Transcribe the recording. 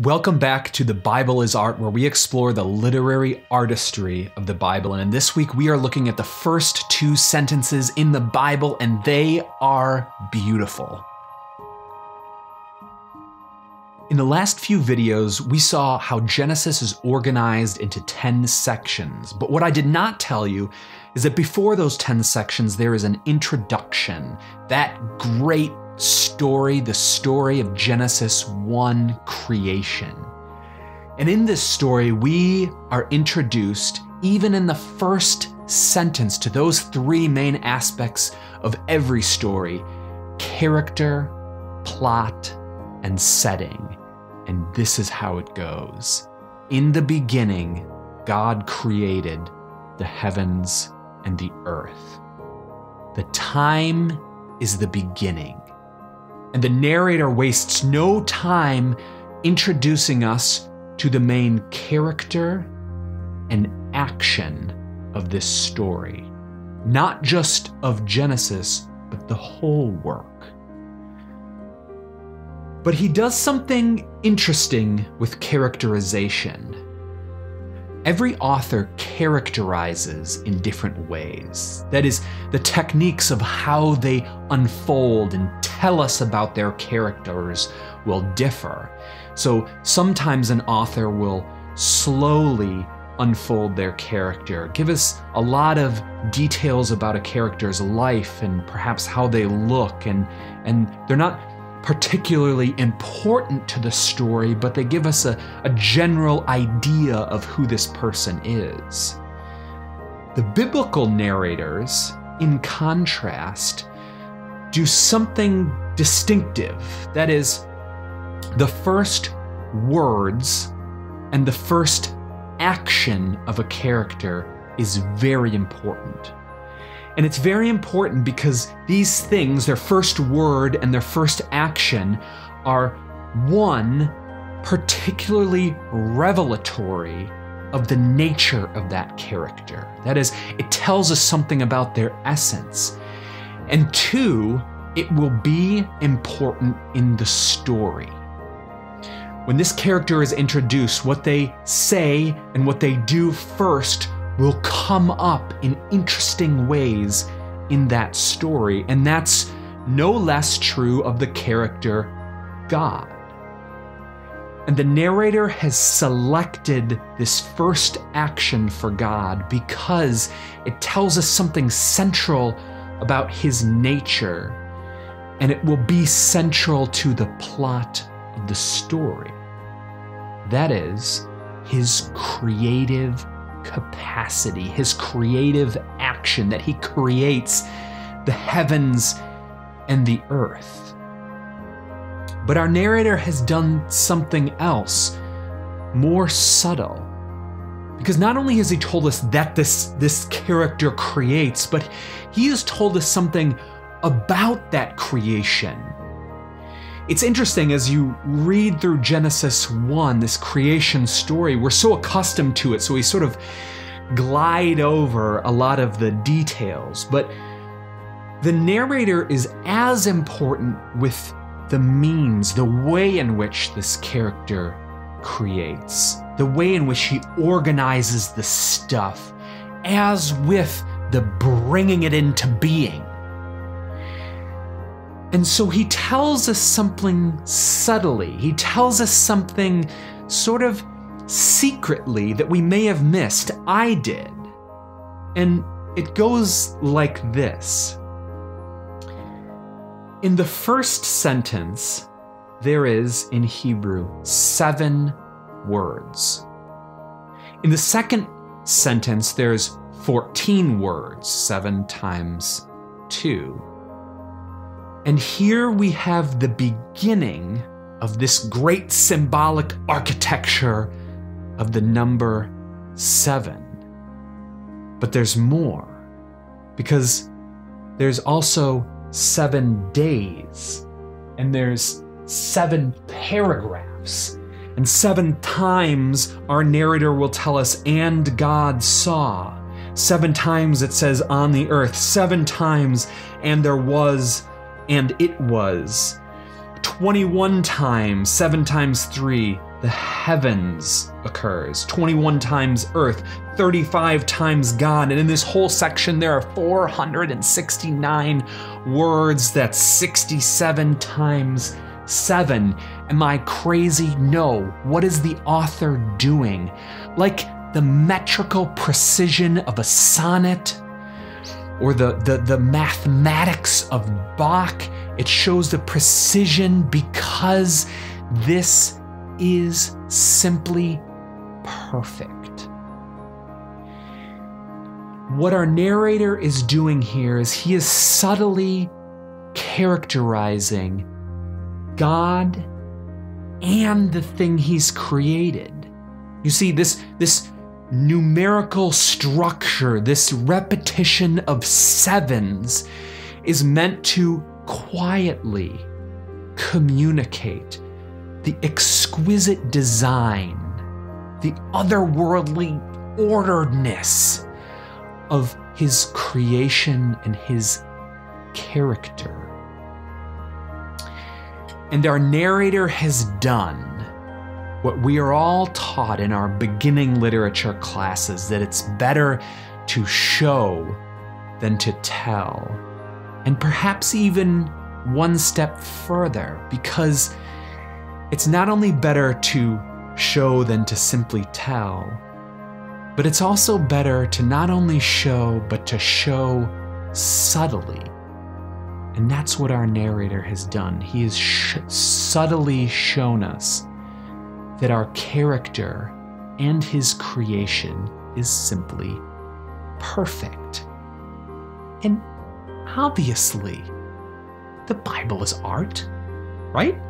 Welcome back to The Bible is Art, where we explore the literary artistry of the Bible. And this week we are looking at the first two sentences in the Bible, and they are beautiful. In the last few videos, we saw how Genesis is organized into 10 sections. But what I did not tell you is that before those 10 sections, there is an introduction. That great story, the story of Genesis 1 creation. And in this story, we are introduced, even in the first sentence, to those three main aspects of every story: character, plot, and setting. And this is how it goes. In the beginning, God created the heavens and the earth. The time is the beginning. And the narrator wastes no time introducing us to the main character and action of this story. Not just of Genesis, but the whole work. But he does something interesting with characterization. Every author characterizes in different ways. That is, the techniques of how they unfold and tell us about their characters will differ. So sometimes an author will slowly unfold their character, give us a lot of details about a character's life and perhaps how they look, and they're not particularly important to the story, but they give us a general idea of who this person is. The biblical narrators, in contrast, do something distinctive. That is, the first words and the first action of a character is very important. And it's very important because these things, their first word and their first action, are one, particularly revelatory of the nature of that character. That is, it tells us something about their essence. And two, it will be important in the story. When this character is introduced, what they say and what they do first will come up in interesting ways in that story. And that's no less true of the character God. And the narrator has selected this first action for God because it tells us something central about his nature, and it will be central to the plot of the story. That is, his creative capacity, his creative action, that he creates the heavens and the earth. But our narrator has done something else, more subtle. Because not only has he told us that this character creates, but he has told us something about that creation. It's interesting, as you read through Genesis 1, this creation story, we're so accustomed to it, so we sort of glide over a lot of the details. But the narrator is as important with the means, the way in which this character creates, the way in which he organizes the stuff, as with the bringing it into being. And so he tells us something subtly. He tells us something sort of secretly that we may have missed. I did. And it goes like this. In the first sentence, there is, in Hebrew, 7 words. In the second sentence, there's 14 words, 7 times 2. And here we have the beginning of this great symbolic architecture of the number 7. But there's more, because there's also 7 days, and there's 7 paragraphs, and 7 times our narrator will tell us, and God saw. 7 times it says on the earth, 7 times, and there was, and it was. 21 times, 7 times 3, the heavens occurs. 21 times earth, 35 times God. And in this whole section, there are 469 words. That's 67 times 7. Am I crazy? No. What is the author doing? Like the metrical precision of a sonnet or the mathematics of Bach, it shows the precision because this is simply perfect. What our narrator is doing here is he is subtly characterizing God and the thing he's created. You see, this numerical structure, this repetition of sevens is meant to quietly communicate the exquisite design, the otherworldly orderedness of his creation and his character. And our narrator has done what we are all taught in our beginning literature classes, that it's better to show than to tell. And perhaps even one step further, because it's not only better to show than to simply tell, but it's also better to not only show, but to show subtly. And that's what our narrator has done. He has subtly shown us that our character and his creation is simply perfect. And obviously, the Bible is art, right?